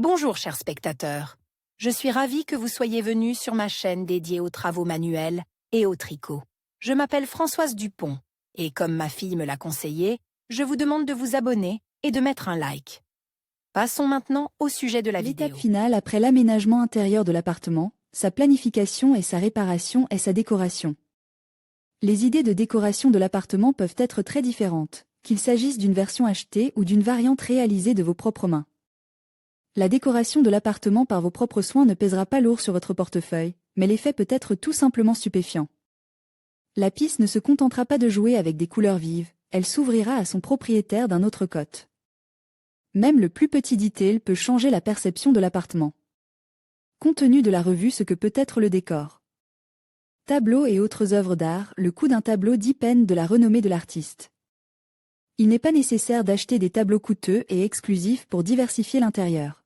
Bonjour chers spectateurs, je suis ravie que vous soyez venus sur ma chaîne dédiée aux travaux manuels et au tricot. Je m'appelle Françoise Dupont et comme ma fille me l'a conseillé, je vous demande de vous abonner et de mettre un like. Passons maintenant au sujet de la vidéo. L'étape finale après l'aménagement intérieur de l'appartement, sa planification et sa réparation est sa décoration. Les idées de décoration de l'appartement peuvent être très différentes, qu'il s'agisse d'une version achetée ou d'une variante réalisée de vos propres mains. La décoration de l'appartement par vos propres soins ne pèsera pas lourd sur votre portefeuille, mais l'effet peut être tout simplement stupéfiant. La pisse ne se contentera pas de jouer avec des couleurs vives, elle s'ouvrira à son propriétaire d'un autre côté. Même le plus petit detail peut changer la perception de l'appartement. Compte tenu de la revue ce que peut être le décor. Tableaux et autres œuvres d'art, le coût d'un tableau dépend de la renommée de l'artiste. Il n'est pas nécessaire d'acheter des tableaux coûteux et exclusifs pour diversifier l'intérieur.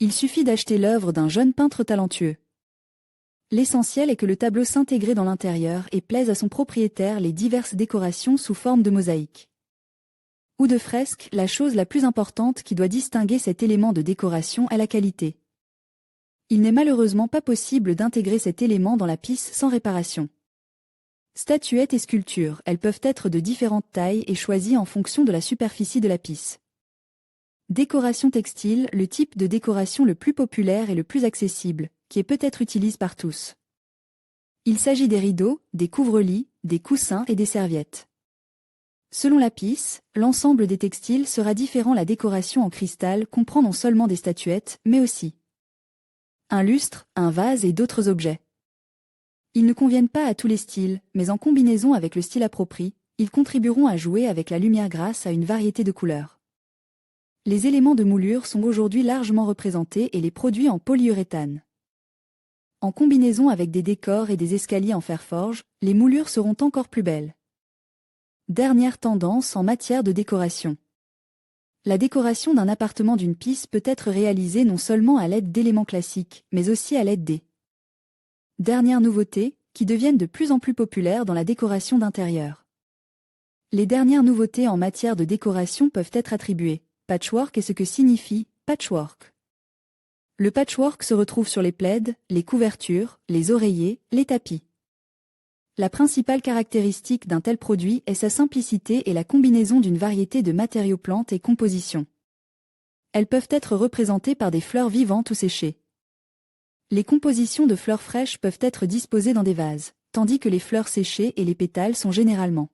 Il suffit d'acheter l'œuvre d'un jeune peintre talentueux. L'essentiel est que le tableau s'intègre dans l'intérieur et plaise à son propriétaire les diverses décorations sous forme de mosaïques ou de fresques. La chose la plus importante qui doit distinguer cet élément de décoration est la qualité. Il n'est malheureusement pas possible d'intégrer cet élément dans la pisse sans réparation. Statuettes et sculptures, elles peuvent être de différentes tailles et choisies en fonction de la superficie de la pisse. Décoration textile, le type de décoration le plus populaire et le plus accessible, qui est peut-être utilisé par tous. Il s'agit des rideaux, des couvre-lits, des coussins et des serviettes. Selon la pisse, l'ensemble des textiles sera différent. La décoration en cristal comprend non seulement des statuettes, mais aussi un lustre, un vase et d'autres objets. Ils ne conviennent pas à tous les styles, mais en combinaison avec le style approprié, ils contribueront à jouer avec la lumière grâce à une variété de couleurs. Les éléments de moulure sont aujourd'hui largement représentés et les produits en polyuréthane. En combinaison avec des décors et des escaliers en fer forge, les moulures seront encore plus belles. Dernière tendance en matière de décoration. La décoration d'un appartement d'une pisse peut être réalisée non seulement à l'aide d'éléments classiques, mais aussi à l'aide des dernières nouveautés, qui deviennent de plus en plus populaires dans la décoration d'intérieur. Les dernières nouveautés en matière de décoration peuvent être attribuées. Patchwork est ce que signifie patchwork. Le patchwork se retrouve sur les plaids, les couvertures, les oreillers, les tapis. La principale caractéristique d'un tel produit est sa simplicité et la combinaison d'une variété de matériaux, plantes et compositions. Elles peuvent être représentées par des fleurs vivantes ou séchées. Les compositions de fleurs fraîches peuvent être disposées dans des vases, tandis que les fleurs séchées et les pétales sont généralement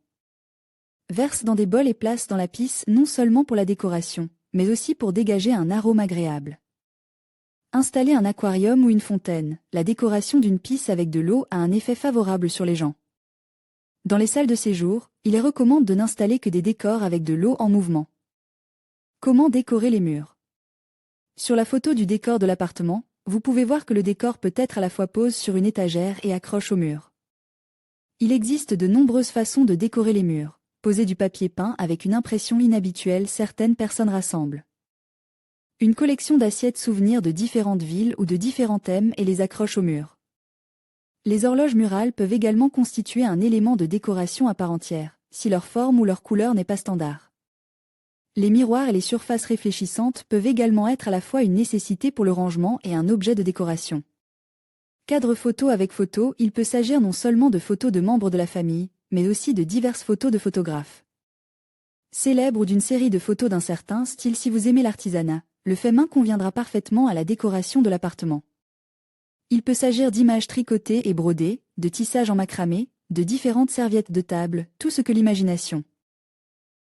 versent dans des bols et placent dans la pisse non seulement pour la décoration, mais aussi pour dégager un arôme agréable. Installer un aquarium ou une fontaine, la décoration d'une pisse avec de l'eau a un effet favorable sur les gens. Dans les salles de séjour, il est recommandé de n'installer que des décors avec de l'eau en mouvement. Comment décorer les murs? Sur la photo du décor de l'appartement, vous pouvez voir que le décor peut être à la fois pose sur une étagère et accroche au mur. Il existe de nombreuses façons de décorer les murs. Poser du papier peint avec une impression inhabituelle, certaines personnes rassemblent une collection d'assiettes souvenirs de différentes villes ou de différents thèmes et les accrochent au mur. Les horloges murales peuvent également constituer un élément de décoration à part entière, si leur forme ou leur couleur n'est pas standard. Les miroirs et les surfaces réfléchissantes peuvent également être à la fois une nécessité pour le rangement et un objet de décoration. Cadre photo avec photo, il peut s'agir non seulement de photos de membres de la famille, mais aussi de diverses photos de photographes célèbres ou d'une série de photos d'un certain style. Si vous aimez l'artisanat, le fait main conviendra parfaitement à la décoration de l'appartement. Il peut s'agir d'images tricotées et brodées, de tissages en macramé, de différentes serviettes de table, tout ce que l'imagination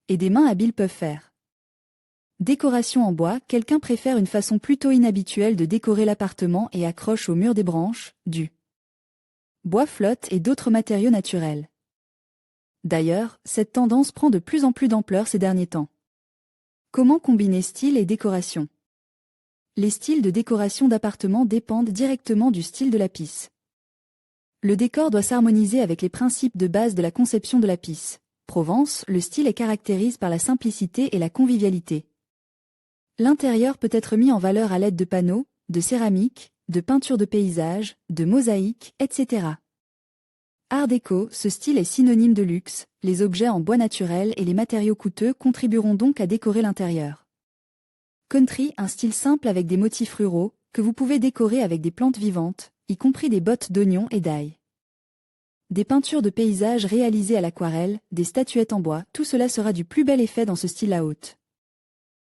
et des mains habiles peuvent faire. Décoration en bois, quelqu'un préfère une façon plutôt inhabituelle de décorer l'appartement et accroche au mur des branches, du bois flotte et d'autres matériaux naturels. D'ailleurs, cette tendance prend de plus en plus d'ampleur ces derniers temps. Comment combiner style et décoration? Les styles de décoration d'appartements dépendent directement du style de la pisse. Le décor doit s'harmoniser avec les principes de base de la conception de la pisse. Provence, le style est caractérisé par la simplicité et la convivialité. L'intérieur peut être mis en valeur à l'aide de panneaux, de céramique, de peintures de paysages, de mosaïques, etc. Art déco, ce style est synonyme de luxe, les objets en bois naturel et les matériaux coûteux contribueront donc à décorer l'intérieur. Country, un style simple avec des motifs ruraux, que vous pouvez décorer avec des plantes vivantes, y compris des bottes d'oignons et d'ail. Des peintures de paysages réalisées à l'aquarelle, des statuettes en bois, tout cela sera du plus bel effet dans ce style à haute.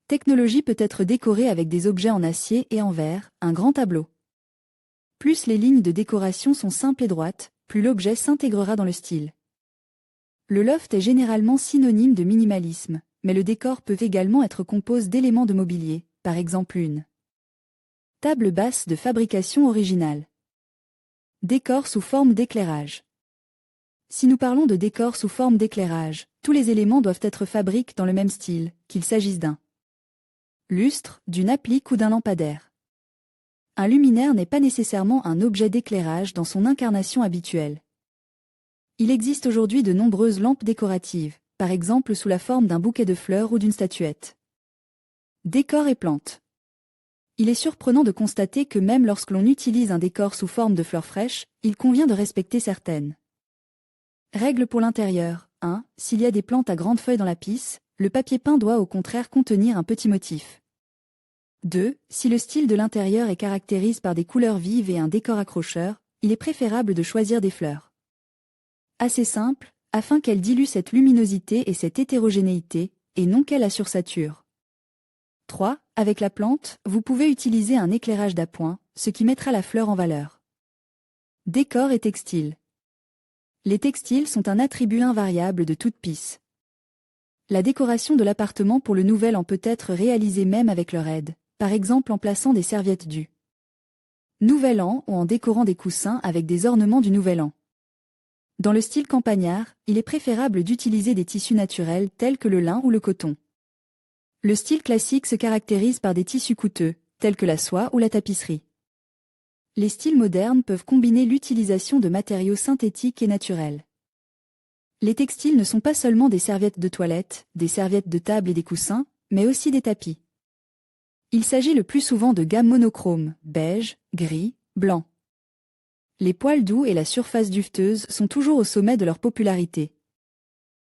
Technologie peut être décorée avec des objets en acier et en verre, un grand tableau. Plus les lignes de décoration sont simples et droites, plus l'objet s'intégrera dans le style. Le loft est généralement synonyme de minimalisme, mais le décor peut également être composé d'éléments de mobilier, par exemple une table basse de fabrication originale. Décor sous forme d'éclairage. Si nous parlons de décor sous forme d'éclairage, tous les éléments doivent être fabriqués dans le même style, qu'il s'agisse d'un lustre, d'une applique ou d'un lampadaire. Un luminaire n'est pas nécessairement un objet d'éclairage dans son incarnation habituelle. Il existe aujourd'hui de nombreuses lampes décoratives, par exemple sous la forme d'un bouquet de fleurs ou d'une statuette. Décor et plantes. Il est surprenant de constater que même lorsque l'on utilise un décor sous forme de fleurs fraîches, il convient de respecter certaines règles pour l'intérieur. 1. S'il y a des plantes à grandes feuilles dans la pisse, le papier peint doit au contraire contenir un petit motif. 2. Si le style de l'intérieur est caractérisé par des couleurs vives et un décor accrocheur, il est préférable de choisir des fleurs assez simples, afin qu'elles diluent cette luminosité et cette hétérogénéité, et non qu'elles la sursaturent. 3. Avec la plante, vous pouvez utiliser un éclairage d'appoint, ce qui mettra la fleur en valeur. Décor et textile. Les textiles sont un attribut invariable de toute pisse. La décoration de l'appartement pour le nouvel an peut être réalisée même avec leur aide, par exemple en plaçant des serviettes du Nouvel An ou en décorant des coussins avec des ornements du Nouvel An. Dans le style campagnard, il est préférable d'utiliser des tissus naturels tels que le lin ou le coton. Le style classique se caractérise par des tissus coûteux, tels que la soie ou la tapisserie. Les styles modernes peuvent combiner l'utilisation de matériaux synthétiques et naturels. Les textiles ne sont pas seulement des serviettes de toilette, des serviettes de table et des coussins, mais aussi des tapis. Il s'agit le plus souvent de gammes monochromes, beige, gris, blanc. Les poils doux et la surface duveteuse sont toujours au sommet de leur popularité.